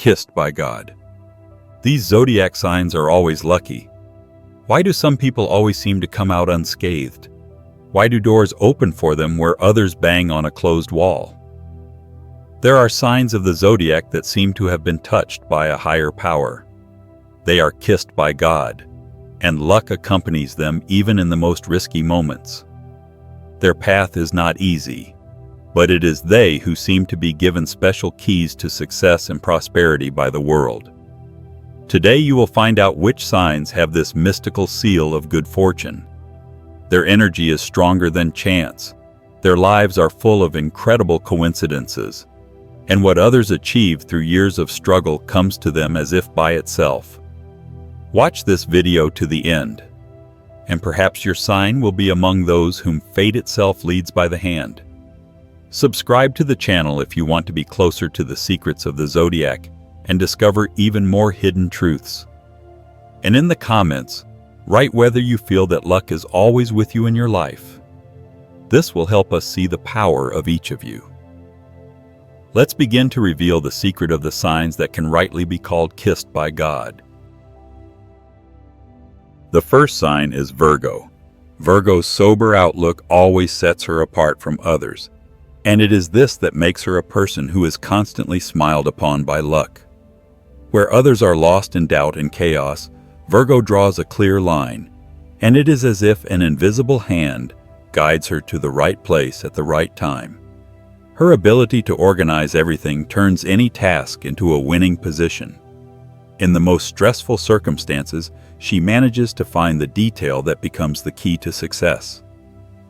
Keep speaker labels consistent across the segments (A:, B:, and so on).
A: kissed by God. These zodiac signs are always lucky. Why do some people always seem to come out unscathed? Why do doors open for them where others bang on a closed wall? There are signs of the zodiac that seem to have been touched by a higher power. They are kissed by God, and luck accompanies them even in the most risky moments. Their path is not easy, but it is they who seem to be given special keys to success and prosperity by the world. Today you will find out which signs have this mystical seal of good fortune. Their energy is stronger than chance. Their lives are full of incredible coincidences, and what others achieve through years of struggle comes to them as if by itself. Watch this video to the end, and perhaps your sign will be among those whom fate itself leads by the hand. Subscribe to the channel if you want to be closer to the secrets of the zodiac and discover even more hidden truths. And in the comments, write whether you feel that luck is always with you in your life. This will help us see the power of each of you. Let's begin to reveal the secret of the signs that can rightly be called kissed by God. The first sign is Virgo. Virgo's sober outlook always sets her apart from others, and it is this that makes her a person who is constantly smiled upon by luck. Where others are lost in doubt and chaos, Virgo draws a clear line, and it is as if an invisible hand guides her to the right place at the right time. Her ability to organize everything turns any task into a winning position. In the most stressful circumstances, she manages to find the detail that becomes the key to success.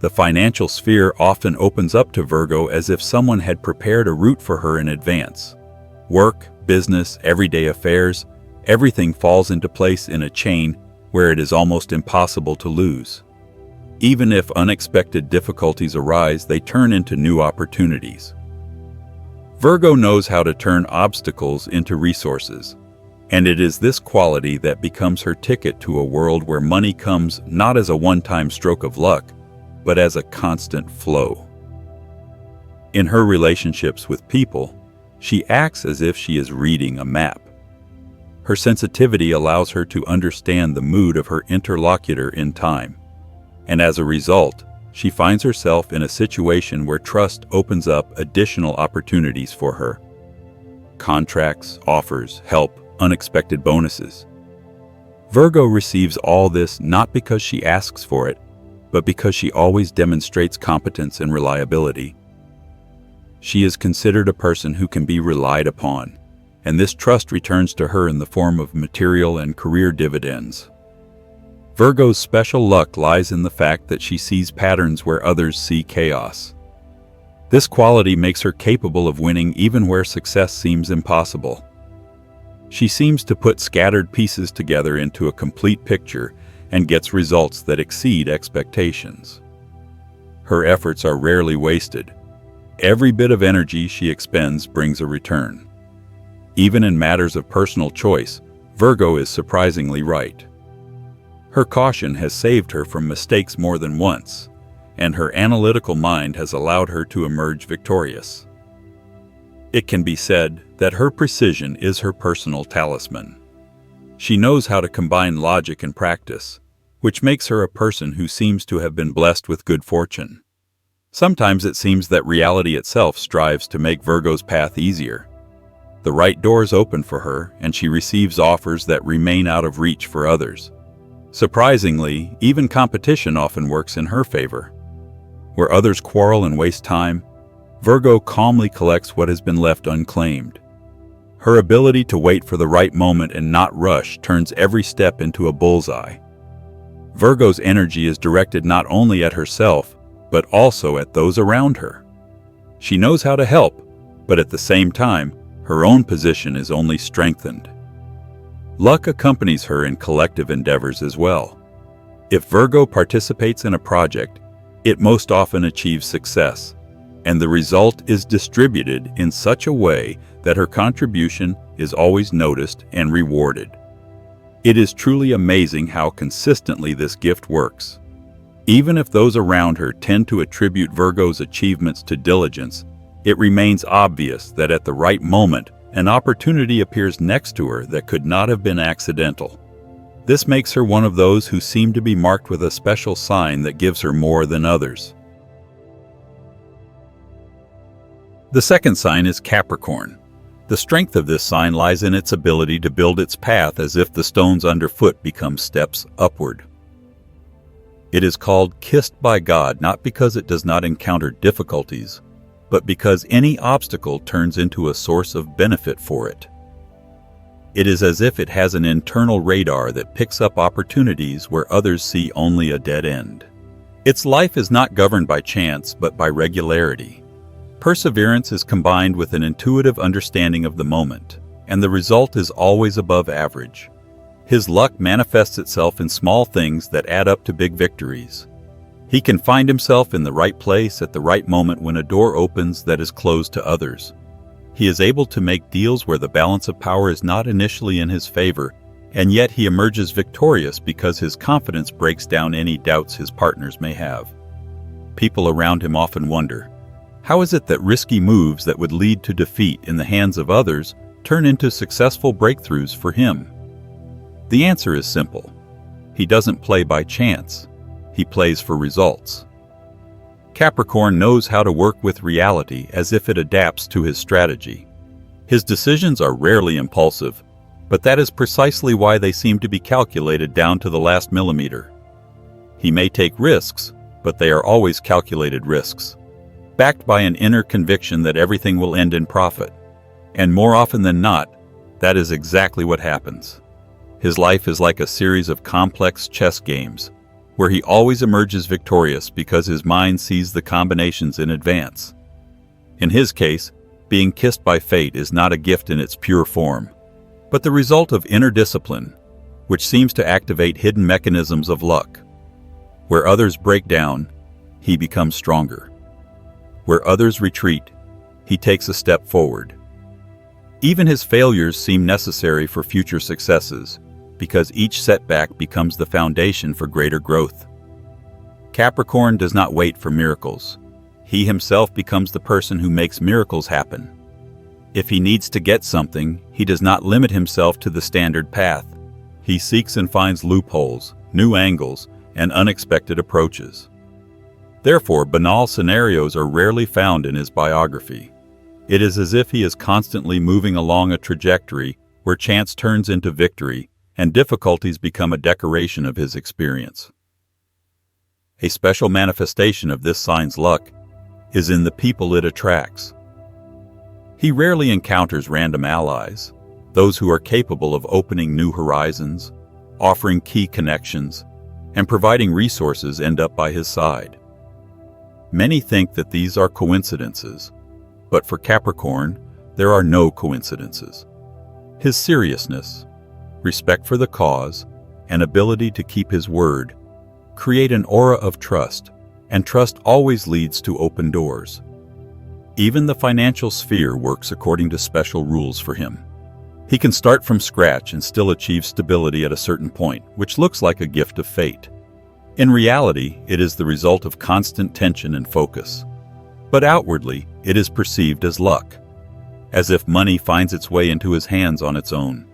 A: The financial sphere often opens up to Virgo as if someone had prepared a route for her in advance. Work, business, everyday affairs, everything falls into place in a chain where it is almost impossible to lose. Even if unexpected difficulties arise, they turn into new opportunities. Virgo knows how to turn obstacles into resources, and it is this quality that becomes her ticket to a world where money comes not as a one-time stroke of luck, but as a constant flow. In her relationships with people, she acts as if she is reading a map. Her sensitivity allows her to understand the mood of her interlocutor in time, and as a result, she finds herself in a situation where trust opens up additional opportunities for her. Contracts, offers, help, unexpected bonuses. Virgo receives all this not because she asks for it, but because she always demonstrates competence and reliability. She is considered a person who can be relied upon, and this trust returns to her in the form of material and career dividends. Virgo's special luck lies in the fact that she sees patterns where others see chaos. This quality makes her capable of winning even where success seems impossible. She seems to put scattered pieces together into a complete picture and gets results that exceed expectations. Her efforts are rarely wasted. Every bit of energy she expends brings a return. Even in matters of personal choice, Virgo is surprisingly right. Her caution has saved her from mistakes more than once, and her analytical mind has allowed her to emerge victorious. It can be said that her precision is her personal talisman. She knows how to combine logic and practice, which makes her a person who seems to have been blessed with good fortune. Sometimes it seems that reality itself strives to make Virgo's path easier. The right doors open for her, and she receives offers that remain out of reach for others. Surprisingly, even competition often works in her favor. Where others quarrel and waste time, Virgo calmly collects what has been left unclaimed. Her ability to wait for the right moment and not rush turns every step into a bullseye. Virgo's energy is directed not only at herself, but also at those around her. She knows how to help, but at the same time, her own position is only strengthened. Luck accompanies her in collective endeavors as well. If Virgo participates in a project, it most often achieves success, and the result is distributed in such a way that her contribution is always noticed and rewarded. It is truly amazing how consistently this gift works. Even if those around her tend to attribute Virgo's achievements to diligence, it remains obvious that at the right moment An opportunity appears next to her that could not have been accidental. This makes her one of those who seem to be marked with a special sign that gives her more than others. The second sign is Capricorn. The strength of this sign lies in its ability to build its path as if the stones underfoot become steps upward. It is called kissed by God not because it does not encounter difficulties, but because any obstacle turns into a source of benefit for it. It is as if it has an internal radar that picks up opportunities where others see only a dead end. Its life is not governed by chance but by regularity. Perseverance is combined with an intuitive understanding of the moment, and the result is always above average. His luck manifests itself in small things that add up to big victories. He can find himself in the right place at the right moment when a door opens that is closed to others. He is able to make deals where the balance of power is not initially in his favor, and yet he emerges victorious because his confidence breaks down any doubts his partners may have. People around him often wonder, how is it that risky moves that would lead to defeat in the hands of others turn into successful breakthroughs for him? The answer is simple. He doesn't play by chance. He plays for results. Capricorn knows how to work with reality as if it adapts to his strategy. His decisions are rarely impulsive, but that is precisely why they seem to be calculated down to the last millimeter. He may take risks, but they are always calculated risks, backed by an inner conviction that everything will end in profit. And more often than not, that is exactly what happens. His life is like a series of complex chess games, where he always emerges victorious because his mind sees the combinations in advance. In his case, being kissed by fate is not a gift in its pure form, but the result of inner discipline, which seems to activate hidden mechanisms of luck. Where others break down, he becomes stronger. Where others retreat, he takes a step forward. Even his failures seem necessary for future successes, because each setback becomes the foundation for greater growth. Capricorn does not wait for miracles. He himself becomes the person who makes miracles happen. If he needs to get something, he does not limit himself to the standard path. He seeks and finds loopholes, new angles, and unexpected approaches. Therefore, banal scenarios are rarely found in his biography. It is as if he is constantly moving along a trajectory where chance turns into victory and difficulties become a decoration of his experience. A special manifestation of this sign's luck is in the people it attracts. He rarely encounters random allies, those who are capable of opening new horizons, offering key connections, and providing resources end up by his side. Many think that these are coincidences, but for Capricorn, there are no coincidences. His seriousness, respect for the cause, and ability to keep his word create an aura of trust, and trust always leads to open doors. Even the financial sphere works according to special rules for him. He can start from scratch and still achieve stability at a certain point, which looks like a gift of fate. In reality, it is the result of constant tension and focus. But outwardly, it is perceived as luck, as if money finds its way into his hands on its own.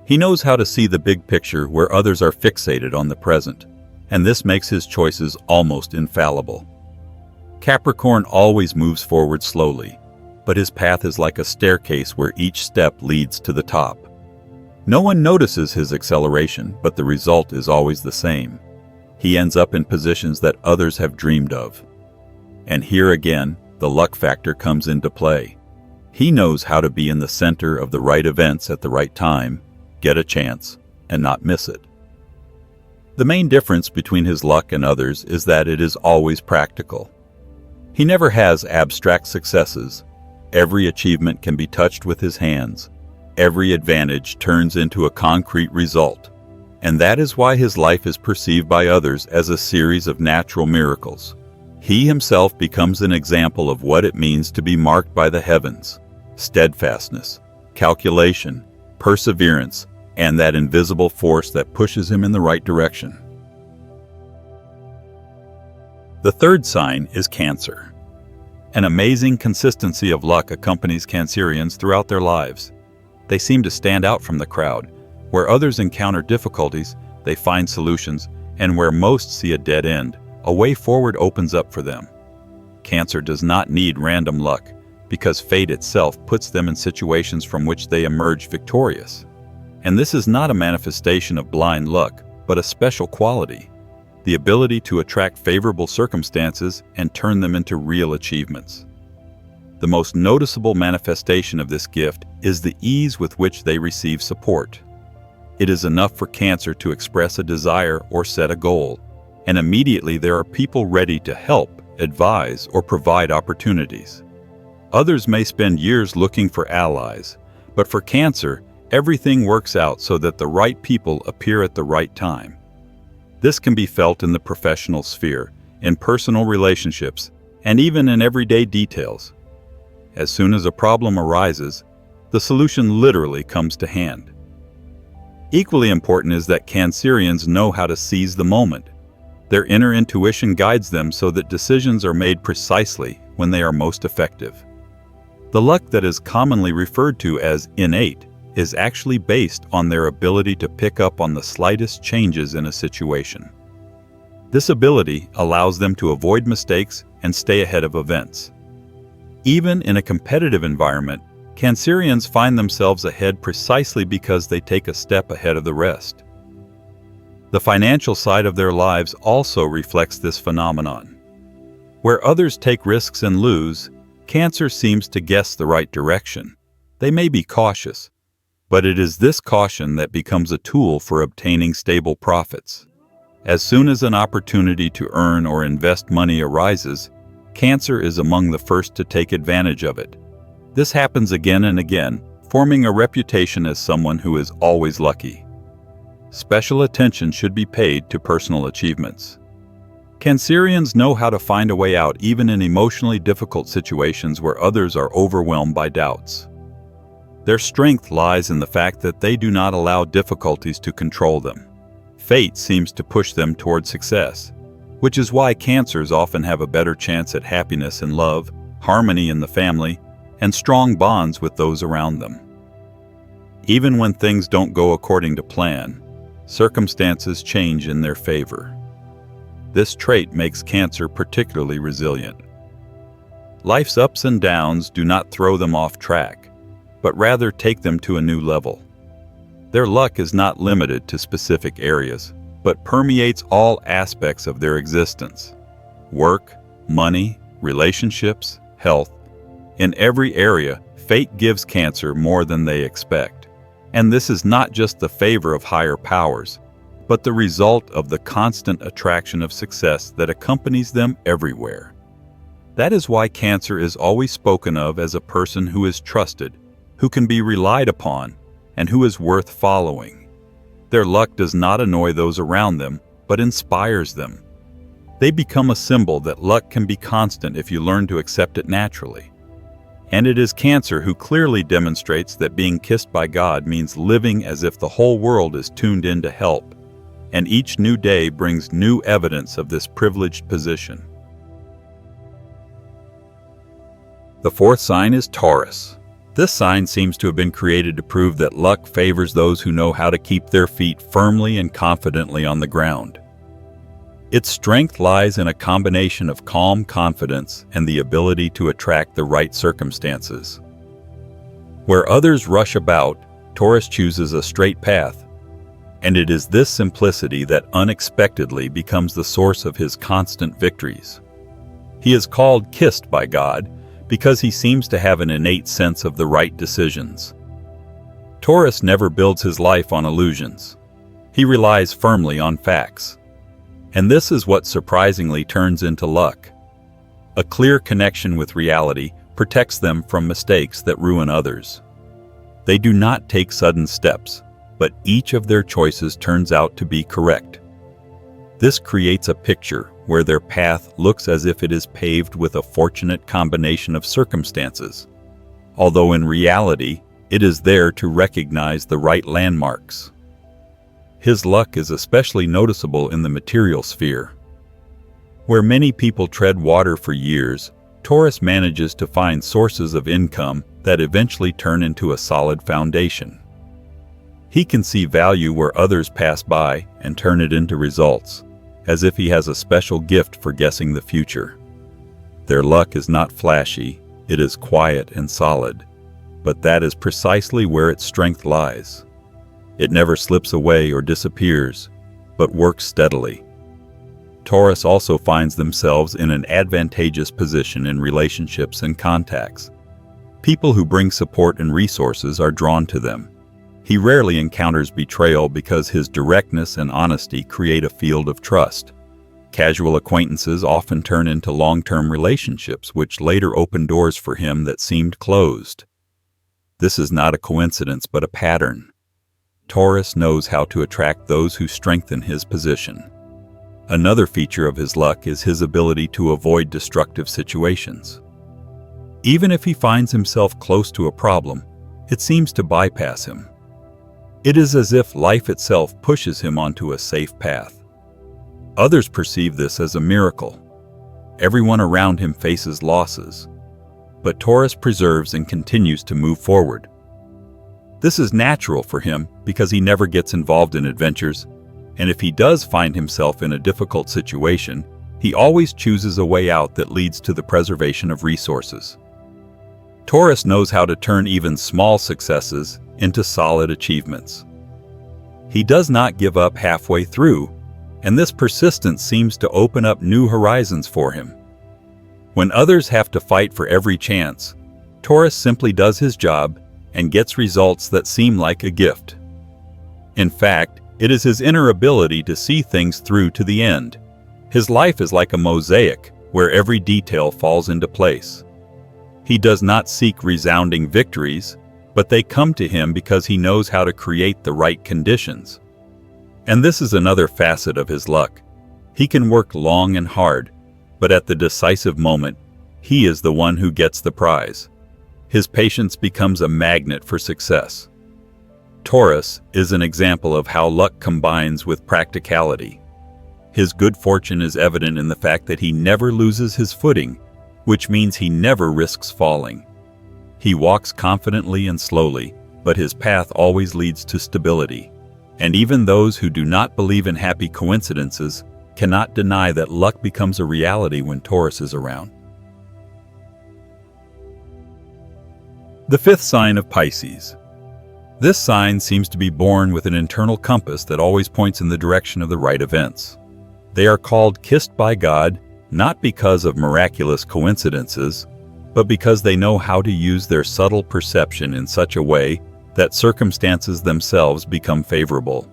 A: He knows how to see the big picture where others are fixated on the present, and this makes his choices almost infallible. Capricorn always moves forward slowly, but his path is like a staircase where each step leads to the top. No one notices his acceleration, but the result is always the same. He ends up in positions that others have dreamed of. And here again, the luck factor comes into play. He knows how to be in the center of the right events at the right time, get a chance, and not miss it. The main difference between his luck and others is that it is always practical. He never has abstract successes. Every achievement can be touched with his hands. Every advantage turns into a concrete result. And that is why his life is perceived by others as a series of natural miracles. He himself becomes an example of what it means to be marked by the heavens: steadfastness, calculation, perseverance, and that invisible force that pushes him in the right direction. The third sign is Cancer. An amazing consistency of luck accompanies Cancerians throughout their lives. They seem to stand out from the crowd. Where others encounter difficulties, they find solutions, and where most see a dead end, a way forward opens up for them. Cancer does not need random luck, because fate itself puts them in situations from which they emerge victorious. And this is not a manifestation of blind luck, but a special quality: the ability to attract favorable circumstances and turn them into real achievements. The most noticeable manifestation of this gift is the ease with which they receive support. It is enough for Cancer to express a desire or set a goal, and immediately there are people ready to help, advise, or provide opportunities. Others may spend years looking for allies, but for Cancer, everything works out so that the right people appear at the right time. This can be felt in the professional sphere, in personal relationships, and even in everyday details. As soon as a problem arises, the solution literally comes to hand. Equally important is that Cancerians know how to seize the moment. Their inner intuition guides them so that decisions are made precisely when they are most effective. The luck that is commonly referred to as innate is actually based on their ability to pick up on the slightest changes in a situation. This ability allows them to avoid mistakes and stay ahead of events. Even in a competitive environment, Cancerians find themselves ahead precisely because they take a step ahead of the rest. The financial side of their lives also reflects this phenomenon. Where others take risks and lose, Cancer seems to guess the right direction. They may be cautious, but it is this caution that becomes a tool for obtaining stable profits. As soon as an opportunity to earn or invest money arises, Cancer is among the first to take advantage of it. This happens again and again, forming a reputation as someone who is always lucky. Special attention should be paid to personal achievements. Cancerians know how to find a way out even in emotionally difficult situations where others are overwhelmed by doubts. Their strength lies in the fact that they do not allow difficulties to control them. Fate seems to push them toward success, which is why Cancers often have a better chance at happiness in love, harmony in the family, and strong bonds with those around them. Even when things don't go according to plan, circumstances change in their favor. This trait makes Cancer particularly resilient. Life's ups and downs do not throw them off track, but rather take them to a new level. Their luck is not limited to specific areas, but permeates all aspects of their existence: work, money, relationships, health. In every area, fate gives Cancer more than they expect. And this is not just the favor of higher powers, but the result of the constant attraction of success that accompanies them everywhere. That is why Cancer is always spoken of as a person who is trusted, who can be relied upon, and who is worth following. Their luck does not annoy those around them, but inspires them. They become a symbol that luck can be constant if you learn to accept it naturally. And it is Cancer who clearly demonstrates that being kissed by God means living as if the whole world is tuned in to help, and each new day brings new evidence of this privileged position. The fourth sign is Taurus. This sign seems to have been created to prove that luck favors those who know how to keep their feet firmly and confidently on the ground. Its strength lies in a combination of calm confidence and the ability to attract the right circumstances. Where others rush about, Taurus chooses a straight path, and it is this simplicity that unexpectedly becomes the source of his constant victories. He is called kissed by God because he seems to have an innate sense of the right decisions. Taurus never builds his life on illusions. He relies firmly on facts. And this is what surprisingly turns into luck. A clear connection with reality protects them from mistakes that ruin others. They do not take sudden steps, but each of their choices turns out to be correct. This creates a picture where their path looks as if it is paved with a fortunate combination of circumstances, although in reality, it is there to recognize the right landmarks. His luck is especially noticeable in the material sphere. Where many people tread water for years, Taurus manages to find sources of income that eventually turn into a solid foundation. He can see value where others pass by and turn it into results, as if he has a special gift for guessing the future. Their luck is not flashy, it is quiet and solid, but that is precisely where its strength lies. It never slips away or disappears, but works steadily. Taurus also finds themselves in an advantageous position in relationships and contacts. People who bring support and resources are drawn to them. He rarely encounters betrayal because his directness and honesty create a field of trust. Casual acquaintances often turn into long-term relationships which later open doors for him that seemed closed. This is not a coincidence but a pattern. Taurus knows how to attract those who strengthen his position. Another feature of his luck is his ability to avoid destructive situations. Even if he finds himself close to a problem, it seems to bypass him. It is as if life itself pushes him onto a safe path. Others perceive this as a miracle. Everyone around him faces losses, but Taurus preserves and continues to move forward. This is natural for him because he never gets involved in adventures, and if he does find himself in a difficult situation, he always chooses a way out that leads to the preservation of resources. Taurus knows how to turn even small successes into solid achievements. He does not give up halfway through, and this persistence seems to open up new horizons for him. When others have to fight for every chance, Taurus simply does his job and gets results that seem like a gift. In fact, it is his inner ability to see things through to the end. His life is like a mosaic where every detail falls into place. He does not seek resounding victories, but they come to him because he knows how to create the right conditions. And this is another facet of his luck. He can work long and hard, but at the decisive moment, he is the one who gets the prize. His patience becomes a magnet for success. Taurus is an example of how luck combines with practicality. His good fortune is evident in the fact that he never loses his footing, which means he never risks falling. He walks confidently and slowly, but his path always leads to stability. And even those who do not believe in happy coincidences cannot deny that luck becomes a reality when Taurus is around. The fifth sign of Pisces. This sign seems to be born with an internal compass that always points in the direction of the right events. They are called kissed by God, not because of miraculous coincidences, but because they know how to use their subtle perception in such a way that circumstances themselves become favorable.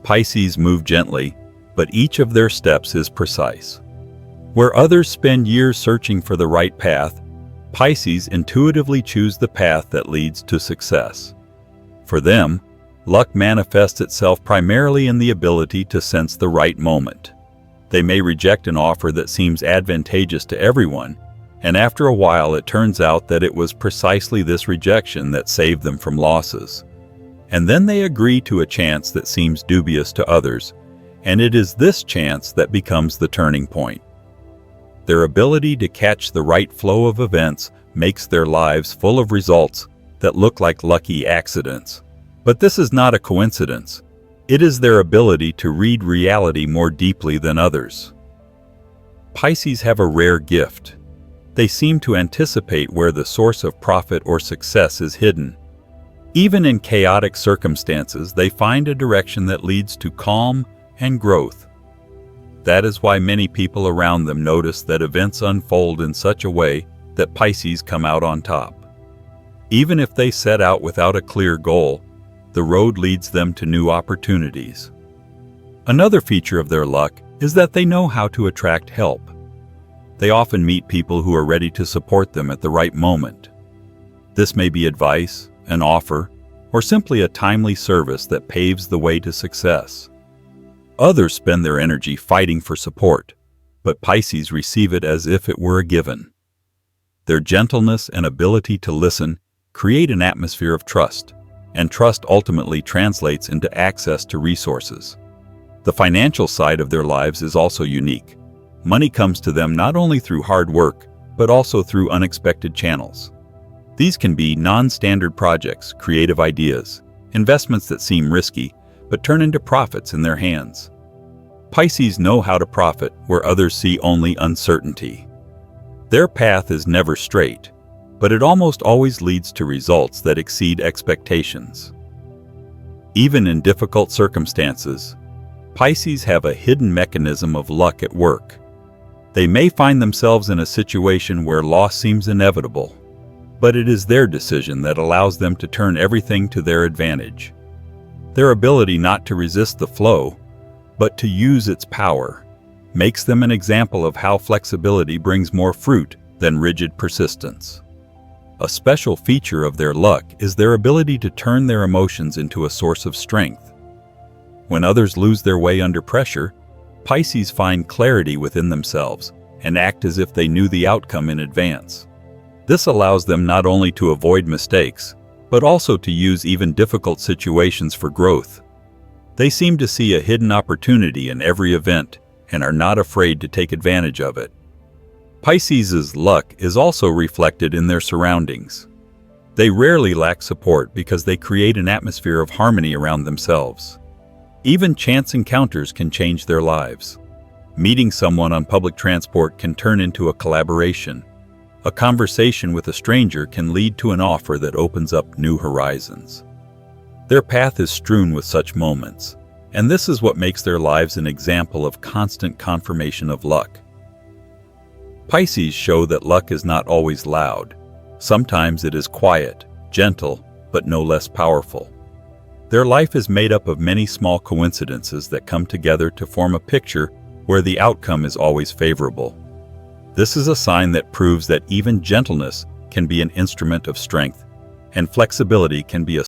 A: Pisces move gently, but each of their steps is precise. Where others spend years searching for the right path, Pisces intuitively choose the path that leads to success. For them, luck manifests itself primarily in the ability to sense the right moment. They may reject an offer that seems advantageous to everyone, and after a while it turns out that it was precisely this rejection that saved them from losses. And then they agree to a chance that seems dubious to others, and it is this chance that becomes the turning point. Their ability to catch the right flow of events makes their lives full of results that look like lucky accidents. But this is not a coincidence. It is their ability to read reality more deeply than others. Pisces have a rare gift. They seem to anticipate where the source of profit or success is hidden. Even in chaotic circumstances, they find a direction that leads to calm and growth. That is why many people around them notice that events unfold in such a way that Pisces come out on top. Even if they set out without a clear goal, the road leads them to new opportunities. Another feature of their luck is that they know how to attract help. They often meet people who are ready to support them at the right moment. This may be advice, an offer, or simply a timely service that paves the way to success. Others spend their energy fighting for support, but Pisces receive it as if it were a given. Their gentleness and ability to listen create an atmosphere of trust, and trust ultimately translates into access to resources. The financial side of their lives is also unique. Money comes to them not only through hard work, but also through unexpected channels. These can be non-standard projects, creative ideas, investments that seem risky, but turn into profits in their hands. Pisces know how to profit where others see only uncertainty. Their path is never straight, but it almost always leads to results that exceed expectations. Even in difficult circumstances, Pisces have a hidden mechanism of luck at work. They may find themselves in a situation where loss seems inevitable, but it is their decision that allows them to turn everything to their advantage. Their ability not to resist the flow, but to use its power, makes them an example of how flexibility brings more fruit than rigid persistence. A special feature of their luck is their ability to turn their emotions into a source of strength. When others lose their way under pressure, Pisces find clarity within themselves and act as if they knew the outcome in advance. This allows them not only to avoid mistakes, but also to use even difficult situations for growth. They seem to see a hidden opportunity in every event and are not afraid to take advantage of it. Pisces' luck is also reflected in their surroundings. They rarely lack support because they create an atmosphere of harmony around themselves. Even chance encounters can change their lives. Meeting someone on public transport can turn into a collaboration. A conversation with a stranger can lead to an offer that opens up new horizons. Their path is strewn with such moments, and this is what makes their lives an example of constant confirmation of luck. Pisces show that luck is not always loud. Sometimes it is quiet, gentle, but no less powerful. Their life is made up of many small coincidences that come together to form a picture where the outcome is always favorable. This is a sign that proves that even gentleness can be an instrument of strength, and flexibility can be a